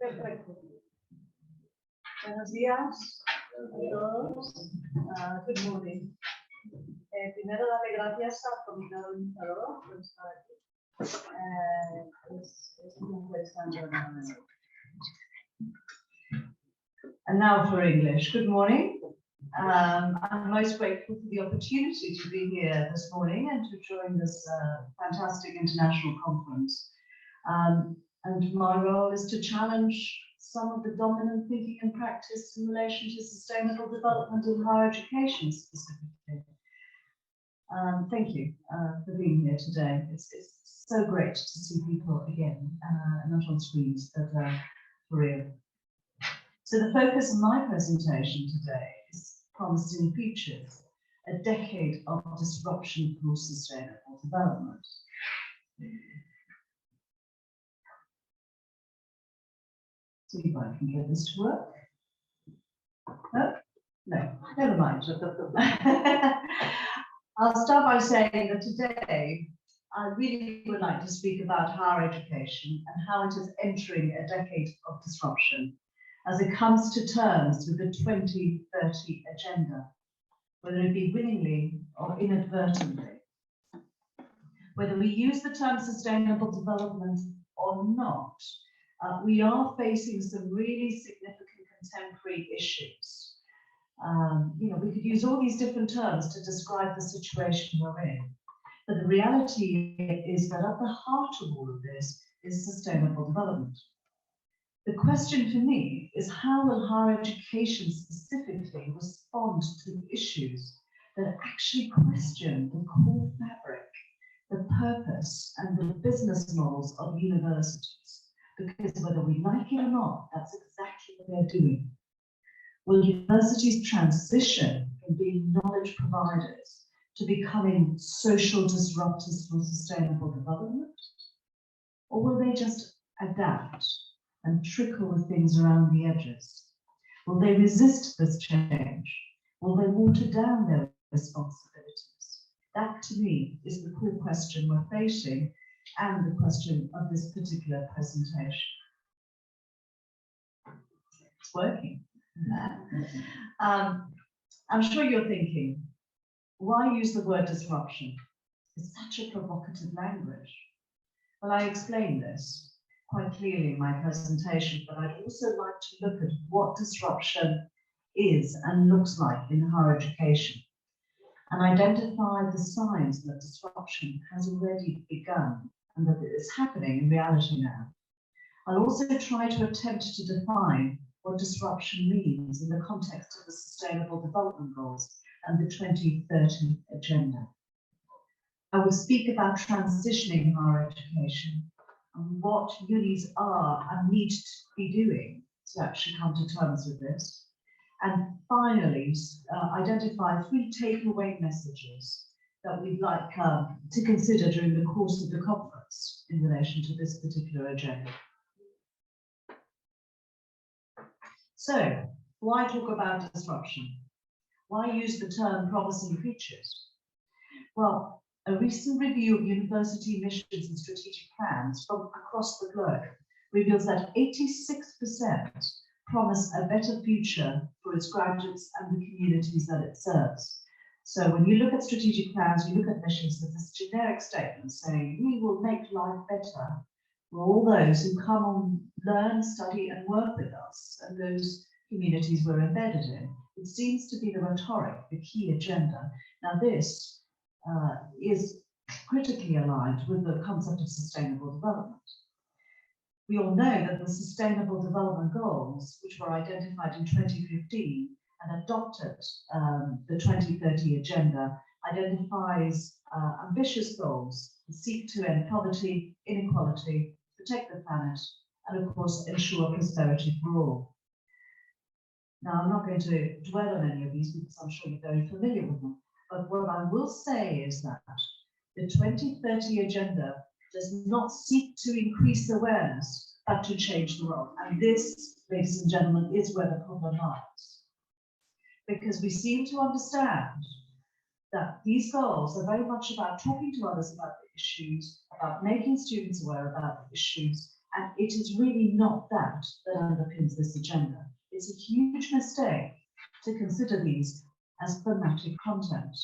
Perfecto. Buenos días a todos. Good morning. Primero, darle gracias al comité organizador por estar aquí. Es muy interesante. And now for English. Good morning. I'm most grateful for the opportunity to be here this morning and to join this fantastic international conference. And my role is to challenge some of the dominant thinking and practice in relation to sustainable development in higher education specifically. Thank you for being here today. It's so great to see people again, not on screens, but for real. So the focus of my presentation today is Promising Futures, a decade of disruption for sustainable development. See if I can get this to work. Oh, no, never mind. I'll start by saying that today I really would like to speak about higher education and how it is entering a decade of disruption as it comes to terms with the 2030 agenda, whether it be willingly or inadvertently. Whether we use the term sustainable development or not, we are facing some really significant contemporary issues. We could use all these different terms to describe the situation we're in, but the reality is that at the heart of all of this is sustainable development. The question for me is, how will higher education specifically respond to issues that actually question the core fabric, the purpose and the business models of universities? Because whether we like it or not, that's exactly what they're doing. Will universities transition from being knowledge providers to becoming social disruptors for sustainable development? Or will they just adapt and trickle with things around the edges? Will they resist this change? Will they water down their responsibilities? That, to me, is the core question we're facing and the question of this particular presentation. It's working. I'm sure you're thinking, why use the word disruption? It's such a provocative language. Well, I explained this quite clearly in my presentation, but I'd also like to look at what disruption is and looks like in higher education and identify the signs that disruption has already begun and that it is happening in reality now. I'll also try to attempt to define what disruption means in the context of the Sustainable Development Goals and the 2030 Agenda. I will speak about transitioning higher education and what unis are and need to be doing to actually come to terms with this. And finally, identify 3 takeaway messages that we'd like to consider during the course of the conference in relation to this particular agenda. So, why talk about disruption? Why use the term promising futures? Well, a recent review of university missions and strategic plans from across the globe reveals that 86% promise a better future for its graduates and the communities that it serves. So when you look at strategic plans, you look at missions, there's this generic statement saying, we will make life better for all those who come and learn, study and work with us and those communities we're embedded in. It seems to be the rhetoric, the key agenda. Now this is critically aligned with the concept of sustainable development. We all know that the Sustainable Development Goals, which were identified in 2015 and adopted the 2030 Agenda, identifies ambitious goals that seek to end poverty, inequality, protect the planet, and of course ensure prosperity for all. Now, I'm not going to dwell on any of these because I'm sure you're very familiar with them, but what I will say is that the 2030 Agenda does not seek to increase awareness, but to change the world. And this, ladies and gentlemen, is where the problem lies. Because we seem to understand that these goals are very much about talking to others about the issues, about making students aware about the issues, And it is really not that that underpins this agenda. It's a huge mistake to consider these as thematic content.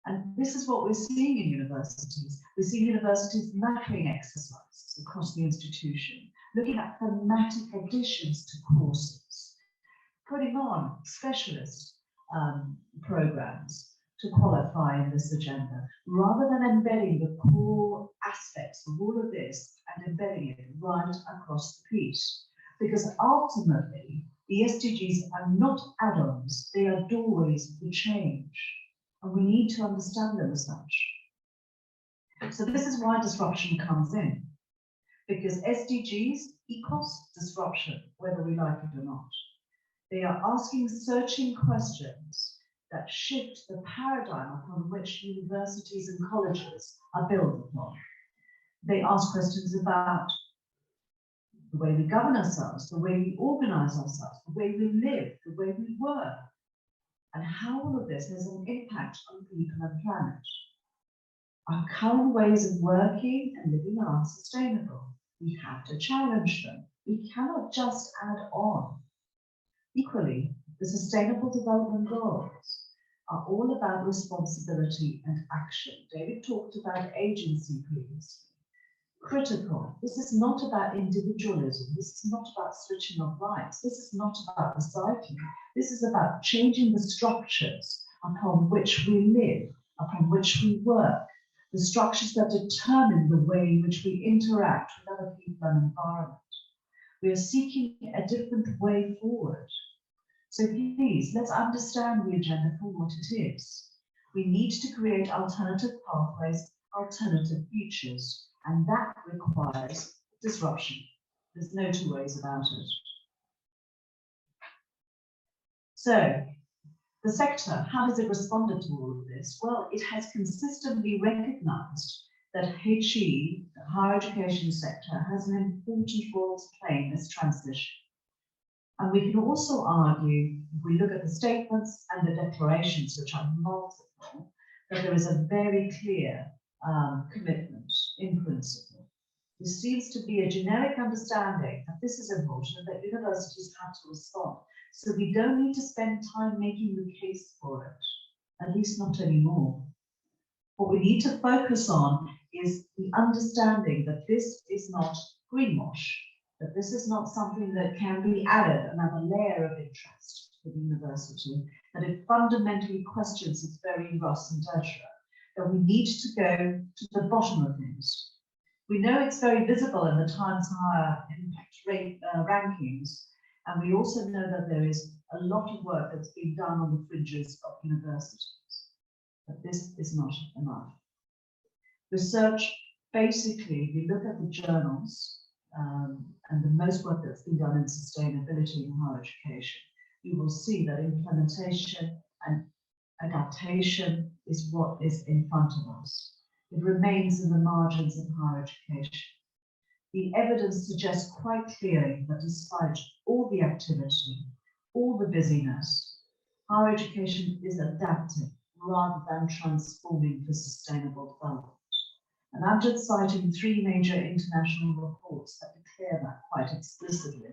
And this is what we're seeing in universities. We're seeing universities mapping exercises across the institution, looking at thematic additions to courses, putting on specialist programs to qualify in this agenda, rather than embedding the core aspects of all of this and embedding it right across the piece. Because ultimately, the SDGs are not add-ons, they are doorways for change. And we need to understand them as such. So this is why disruption comes in, because SDGs equals disruption, whether we like it or not. They are asking searching questions that shift the paradigm upon which universities and colleges are built upon. They ask questions about the way we govern ourselves, the way we organize ourselves, the way we live, the way we work, and how all of this has an impact on people and planet. Our current ways of working and living are unsustainable. We have to challenge them. We cannot just add on. Equally, the Sustainable Development Goals are all about responsibility and action. David talked about agency previously. Critical. This is not about individualism. This is not about switching off rights. This is not about recycling. This is about changing the structures upon which we live, upon which we work, the structures that determine the way in which we interact with other people and environment. We are seeking a different way forward. So please, let's understand the agenda for what it is. We need to create alternative pathways, alternative futures, and that requires disruption. There's no two ways about it. So, the sector, how has it responded to all of this? Well, it has consistently recognized that HE, the higher education sector, has an important role to play in this transition. And we can also argue, if we look at the statements and the declarations, which are multiple, that there is a very clear commitment in principle. There seems to be a generic understanding that this is important and that universities have to respond. So we don't need to spend time making the case for it, at least not anymore. What we need to focus on is the understanding that this is not greenwash, that this is not something that can be added, another layer of interest for the university, that it fundamentally questions its very ras and d'etre, that we need to go to the bottom of things. We know it's very visible in the Times Higher Impact rate, rankings, and we also know that there is a lot of work that's been done on the fringes of universities, but this is not enough. Research, basically, if you look at the journals and the most work that's been done in sustainability in higher education, you will see that implementation and adaptation is what is in front of us. It remains in the margins of higher education. The evidence suggests quite clearly that despite all the activity, all the busyness, higher education is adapting rather than transforming for sustainable development. And I'm just citing 3 major international reports that declare that quite explicitly.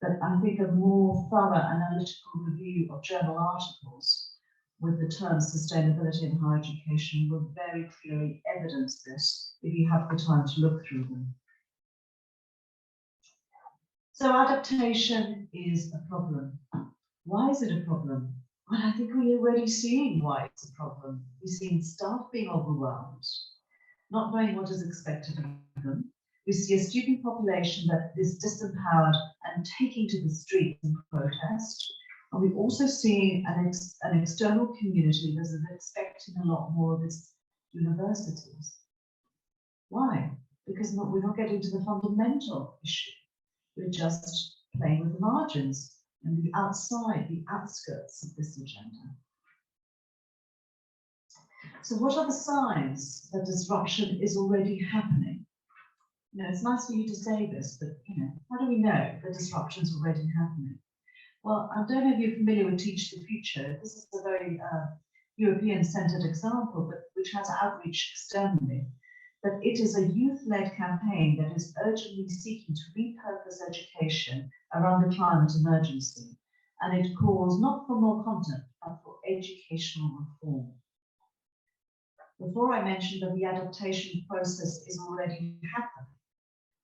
But I think a more thorough analytical review of journal articles with the term sustainability in higher education will very clearly evidence this if you have the time to look through them. So adaptation is a problem. Why is it a problem? Well, I think we're already seeing why it's a problem. We've seen staff being overwhelmed, not knowing what is expected of them. We see a student population that is disempowered and taking to the streets in protest. And we also see an external community that is expecting a lot more of its universities. Why? Because we're not getting to the fundamental issue. We're just playing with the margins and the outside, the outskirts of this agenda. So what are the signs that disruption is already happening? You know, it's nice for you to say this, but you know, how do we know that disruption is already happening? Well, I don't know if you're familiar with Teach the Future. This is a very European-centered example, but which has outreach externally. that it is a youth-led campaign that is urgently seeking to repurpose education around the climate emergency, and it calls not for more content, but for educational reform. Before I mentioned that the adaptation process is already happening,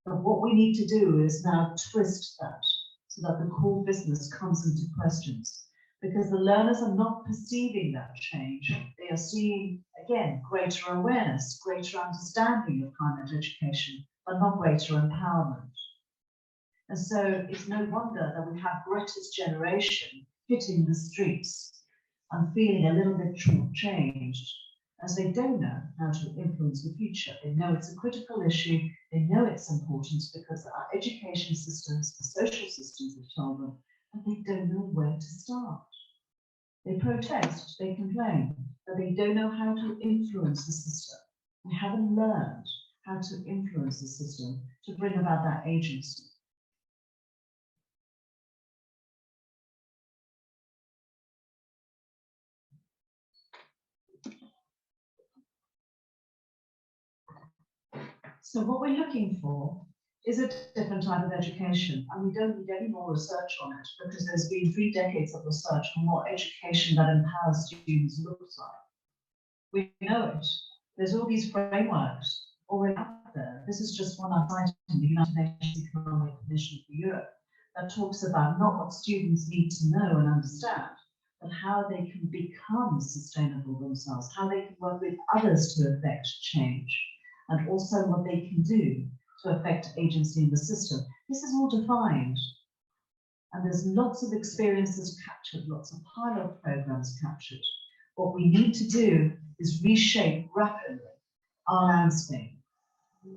but what we need to do is now twist that so that the core business comes into questions, because the learners are not perceiving that change. They are seeing, again, greater awareness, greater understanding of climate education, but not greater empowerment. And so it's no wonder that we have Greta's generation hitting the streets and feeling a little bit shortchanged, as they don't know how to influence the future. They know it's a critical issue, they know it's important because our education systems, the social systems have told them, but they don't know where to start. They protest, they complain, but they don't know how to influence the system. They haven't learned how to influence the system to bring about that agency. So what we're looking for is a different type of education, and we don't need any more research on it because there's been 3 decades of research on what education that empowers students looks like. We know it. There's all these frameworks already out there. This is just one I cited in the United Nations Economic Commission for Europe that talks about not what students need to know and understand, but how they can become sustainable themselves, how they can work with others to affect change, and also what they can do to affect agency in the system. This is all defined, and there's lots of experiences captured, lots of pilot programs captured. What we need to do is reshape rapidly our landscape.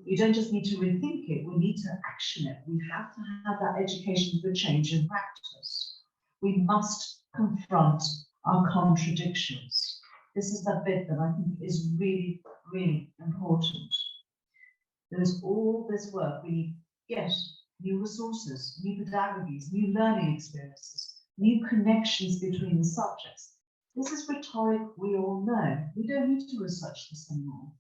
You don't just need to rethink it, we need to action it. We have to have that education for change in practice. We must confront our contradictions. This is the bit that I think is really, really important. There's all this work. We need, yes, new resources, new pedagogies, new learning experiences, new connections between the subjects. This is rhetoric we all know. We don't need to research this anymore.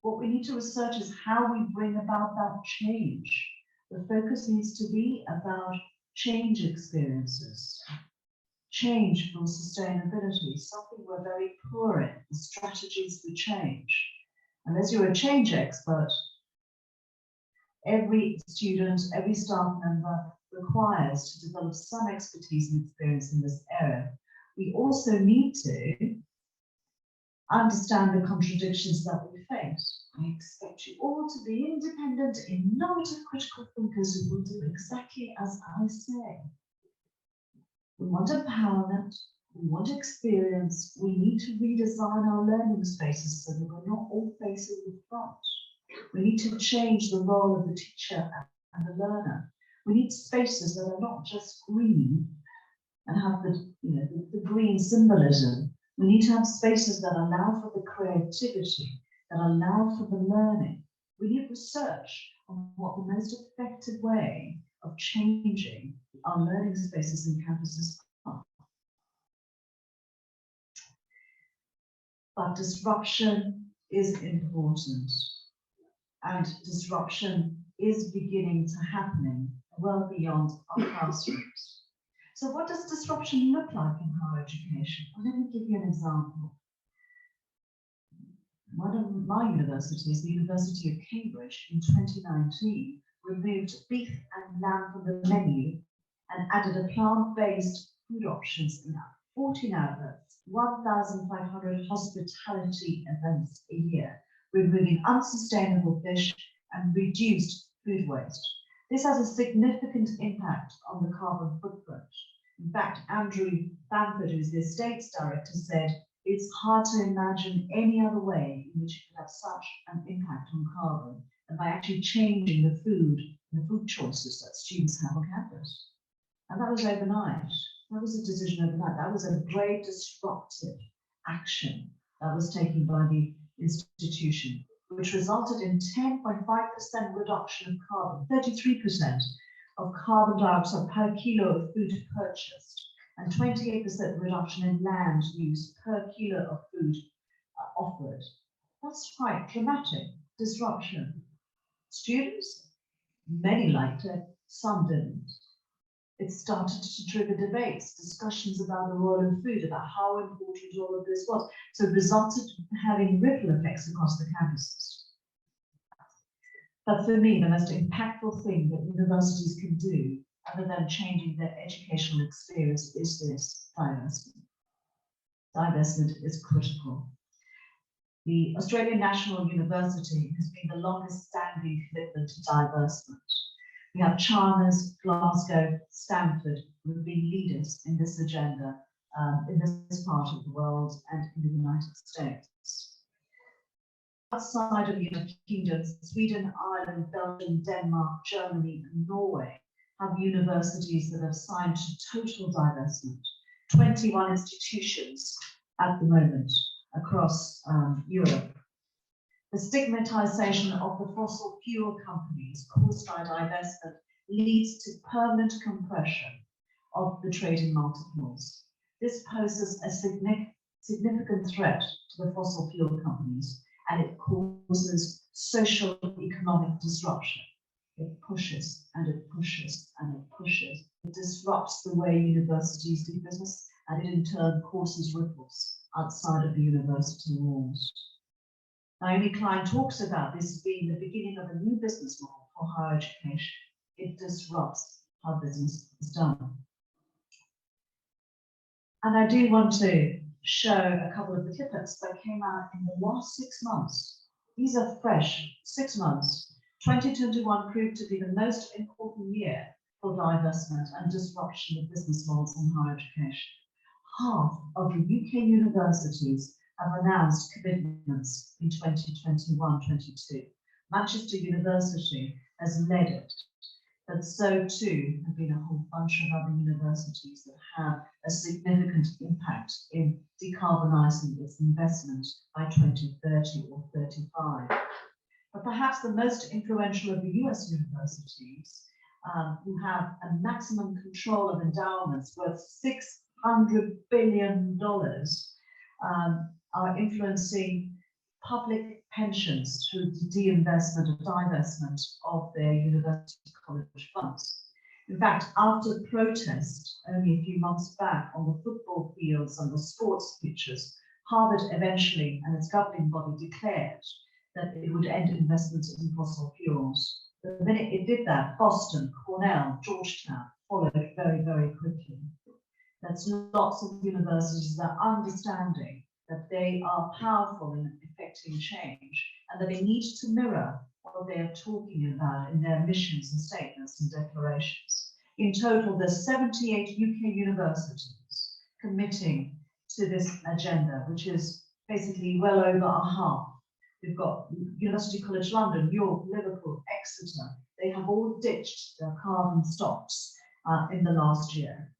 What we need to research is how we bring about that change. The focus needs to be about change experiences, change for sustainability, something we're very poor in, the strategies for change. And as you're a change expert, every student, every staff member requires to develop some expertise and experience in this area. We also need to understand the contradictions that we face. I expect you all to be independent, innovative, critical thinkers who will do exactly as I say. We want empowerment, we want experience, we need to redesign our learning spaces so that we're not all facing the front. We need to change the role of the teacher and the learner. We need spaces that are not just green and have the green symbolism. We need to have spaces that allow for the creativity, that allow for the learning. We need research on what the most effective way of changing our learning spaces and campuses are. But disruption is important, and disruption is beginning to happen well beyond our classrooms. So what does disruption look like in higher education? Well, let me give you an example. One of my universities, the University of Cambridge, in 2019, removed beef and lamb from the menu and added a plant-based food options in 14 outlets, 1,500 hospitality events a year, removing unsustainable fish and reduced food waste. This has a significant impact on the carbon footprint. In fact, Andrew Bamford, who's the estates director, said, it's hard to imagine any other way in which you could have such an impact on carbon than by actually changing the food choices that students have on campus. And that was overnight. That was a decision overnight. That was a great disruptive action that was taken by the institution, which resulted in 10.5% reduction of carbon, 33% of carbon dioxide per kilo of food purchased, and 28% reduction in land use per kilo of food offered. That's quite dramatic. disruption. Students, many liked it, some didn't. It started to trigger debates, discussions about the role of food, about how important all of this was. So it resulted in having ripple effects across the campuses. But for me, the most impactful thing that universities can do, other than changing their educational experience, is this: divestment. Divestment is critical. The Australian National University has been the longest standing commitment to divestment. We have Chalmers, Glasgow, Stanford, who have been leaders in this agenda in this part of the world and in the United States. Outside of the United Kingdom, Sweden, Ireland, Belgium, Denmark, Germany, and Norway have universities that have signed to total divestment. 21 institutions at the moment across Europe. The stigmatization of the fossil fuel companies caused by divestment leads to permanent compression of the trading multiples. This poses a significant threat to the fossil fuel companies, and it causes social economic disruption. It pushes and it pushes and it pushes. It disrupts the way universities do business, and it in turn causes ripples outside of the university walls. Naomi Klein talks about this being the beginning of a new business model for higher education. It disrupts how business is done. And I do want to show a couple of the snippets that came out in the last 6 months. These are fresh, 6 months. 2021 proved to be the most important year for divestment and disruption of business models in higher education. Half of the UK universities have announced commitments in 2021-22. Manchester University has led it, but so too have been a whole bunch of other universities that have a significant impact in decarbonising its investment by 2030 or 35. But perhaps the most influential of the US universities, who have a maximum control of endowments worth $600 billion, are influencing public pensions through the de-investment or divestment of their university college funds. In fact, after protest only a few months back on the football fields and the sports pitches, Harvard eventually and its governing body declared that it would end investments in fossil fuels. The minute it did that, Boston, Cornell, Georgetown followed very, very quickly. There's lots of universities that are understanding that they are powerful in effecting change and that they need to mirror what they are talking about in their missions and statements and declarations. In total, there's 78 UK universities committing to this agenda, which is basically well over a half. We've got University College London, York, Liverpool, Exeter. They have all ditched their carbon stocks in the last year.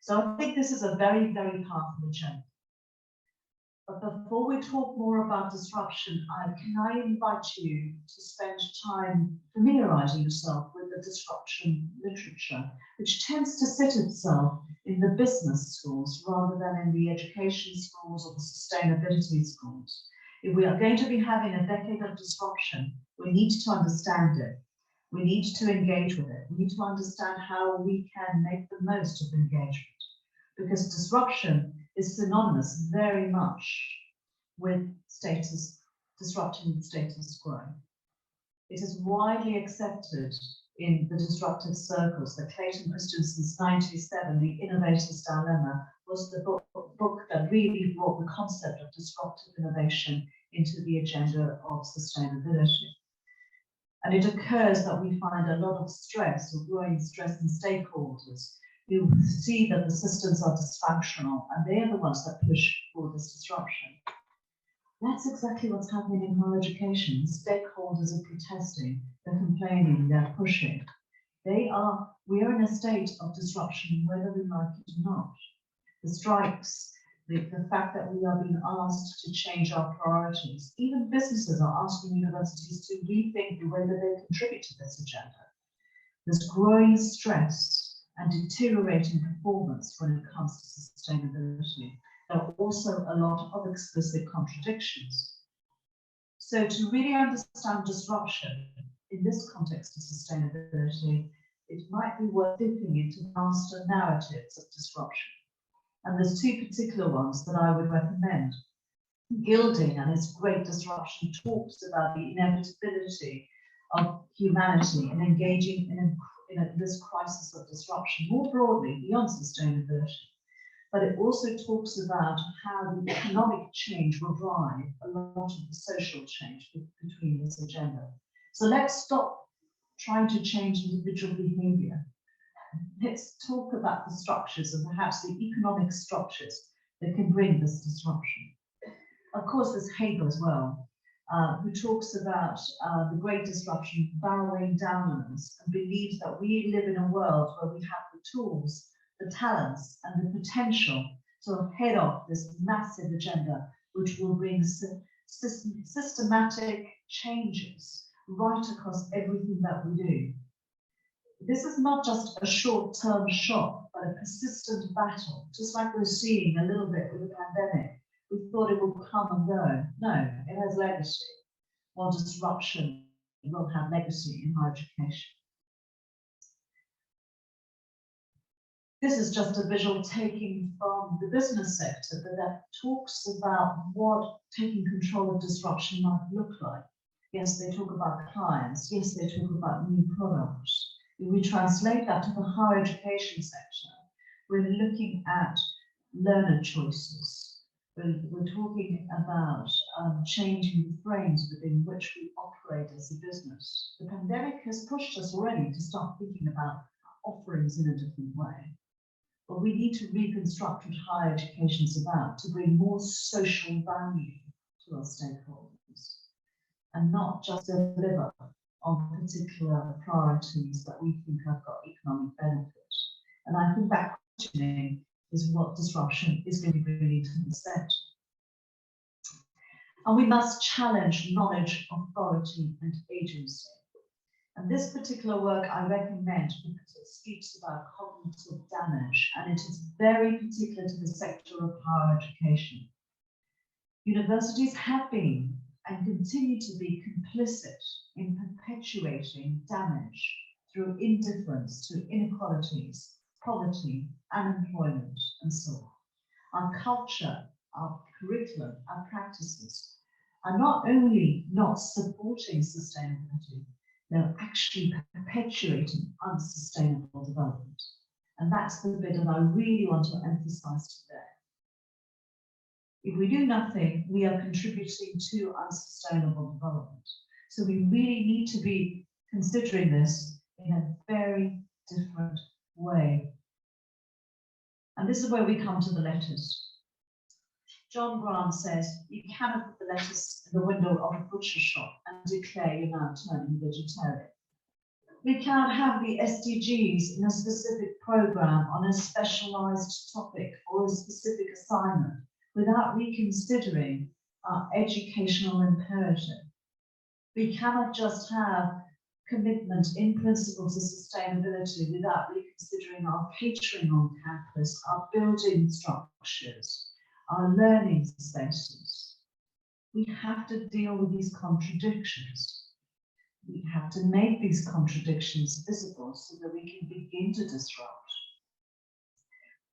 So I think this is a very, very powerful agenda. But before we talk more about disruption, can I invite you to spend time familiarizing yourself with the disruption literature, which tends to sit itself in the business schools rather than in the education schools or the sustainability schools. If we are going to be having a decade of disruption, we need to understand it. We need to engage with it. We need to understand how we can make the most of engagement, because disruption is synonymous very much with disrupting the status quo. It is widely accepted in the disruptive circles that Clayton Christensen's 97, The Innovator's Dilemma, was the book that really brought the concept of disruptive innovation into the agenda of sustainability. And it occurs that we find a lot of stress or growing stress in stakeholders who see that the systems are dysfunctional, and they are the ones that push for this disruption. That's exactly what's happening in higher education. Stakeholders are protesting, they're complaining, they're pushing. We are in a state of disruption, whether we like it or not. The strikes, the fact that we are being asked to change our priorities. Even businesses are asking universities to rethink the way that they contribute to this agenda. There's growing stress and deteriorating performance when it comes to sustainability. There are also a lot of explicit contradictions. So to really understand disruption in this context of sustainability, it might be worth dipping into master narratives of disruption. And there's two particular ones that I would recommend. Gilding and its Great Disruption talks about the inevitability of humanity in engaging in this crisis of disruption more broadly beyond sustainability. But it also talks about how the economic change will drive a lot of the social change between this agenda. So let's stop trying to change individual behavior. Let's talk about the structures and perhaps the economic structures that can bring this disruption. Of course, there's Hegel as well, who talks about the great disruption barreling down on us and believes that we live in a world where we have the tools, the talents, and the potential to head off this massive agenda, which will bring systematic changes right across everything that we do. This is not just a short-term shock, but a persistent battle, just like we're seeing a little bit with the pandemic. We thought it would come and go. No, it has legacy. While disruption will have legacy in higher education. This is just a visual taking from the business sector, but that talks about what taking control of disruption might look like. Yes, they talk about clients. Yes, they talk about new products. If we translate that to the higher education sector, we're looking at learner choices. We're talking about changing the frames within which we operate as a business. The pandemic has pushed us already to start thinking about offerings in a different way. But we need to reconstruct what higher education is about to bring more social value to our stakeholders and not just deliver on particular priorities that we think have got economic benefit. And I think that questioning is what disruption is going to bring to the sector. And we must challenge knowledge, authority, and agency. And this particular work I recommend because it speaks about cognitive damage, and it is very particular to the sector of higher education. Universities have been and continue to be complicit in perpetuating damage through indifference to inequalities, poverty, unemployment, and so on. Our culture, our curriculum, our practices are not only not supporting sustainability, they're actually perpetuating unsustainable development. And that's the bit that I really want to emphasize today. If we do nothing, we are contributing to unsustainable development. So we really need to be considering this in a very different way. And this is where we come to the lettuce. John Grant says, you cannot put the lettuce in the window of a butcher shop and declare you're now turning vegetarian. We can't have the SDGs in a specific program on a specialized topic or a specific assignment without reconsidering our educational imperative. We cannot just have commitment in principle to sustainability without reconsidering our catering on campus, our building structures, our learning spaces. We have to deal with these contradictions. We have to make these contradictions visible so that we can begin to disrupt.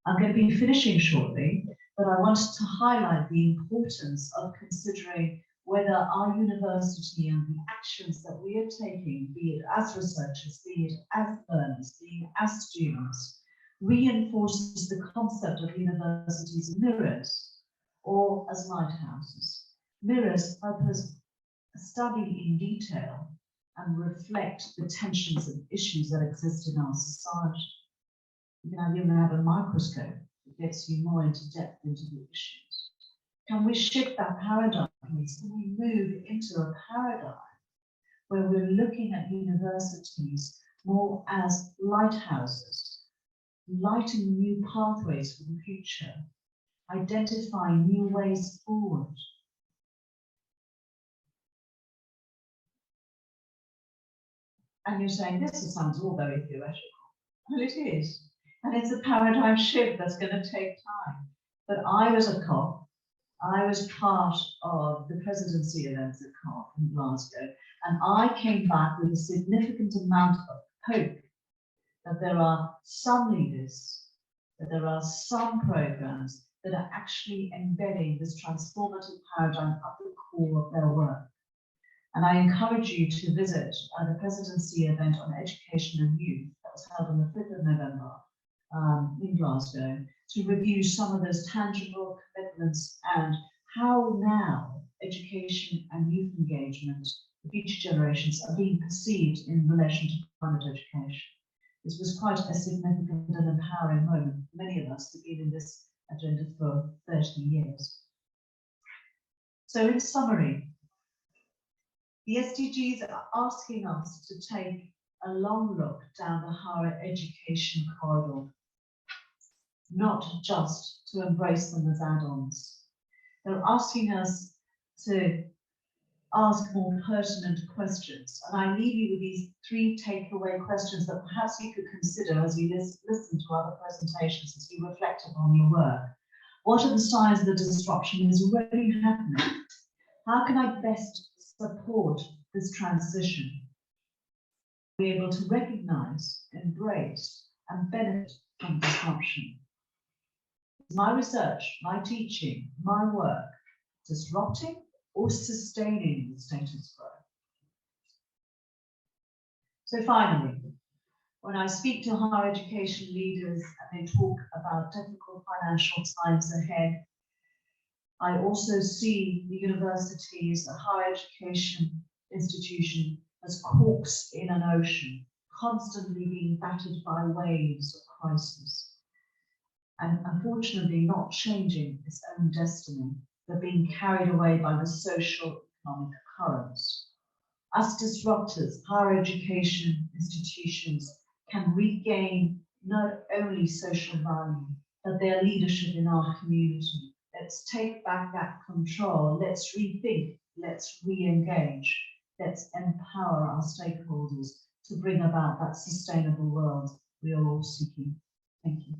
I'm going to be finishing shortly, but I wanted to highlight the importance of considering whether our university and the actions that we are taking, be it as researchers, be it as learners, be it as students, reinforces the concept of universities as mirrors or as lighthouses. Mirrors help us study in detail and reflect the tensions and issues that exist in our society. You can even have a microscope that gets you more into depth into the issues. Can we shift that paradigm, please? Can we move into a paradigm where we're looking at universities more as lighthouses, lighting new pathways for the future, identifying new ways forward? And you're saying, this sounds all very theoretical. Well, it is. And it's a paradigm shift that's going to take time. But I was a cop. I was part of the presidency events at COP in Glasgow, and I came back with a significant amount of hope that there are some leaders, that there are some programs that are actually embedding this transformative paradigm at the core of their work. And I encourage you to visit the presidency event on education and youth that was held on the 5th of November in Glasgow, to review some of those tangible commitments and how now education and youth engagement, the future generations, are being perceived in relation to climate education. This was quite a significant and empowering moment for many of us who've been in this agenda for 30 years. So in summary, the SDGs are asking us to take a long look down the higher education corridor, not just to embrace them as add-ons. They're asking us to ask more pertinent questions. And I leave you with these 3 takeaway questions that perhaps you could consider as you listen to other presentations, as you reflect upon your work. What are the signs that disruption is already happening? How can I best support this transition? Be able to recognize, embrace, and benefit from disruption. My research, my teaching, my work, disrupting or sustaining the status quo? So finally, when I speak to higher education leaders and they talk about difficult financial times ahead, I also see the universities, the higher education institution as corks in an ocean, constantly being battered by waves of crisis. And unfortunately not changing its own destiny, but being carried away by the social economic currents. As disruptors, higher education institutions can regain not only social value, but their leadership in our community. Let's take back that control. Let's rethink. Let's re-engage. Let's empower our stakeholders to bring about that sustainable world we are all seeking. Thank you.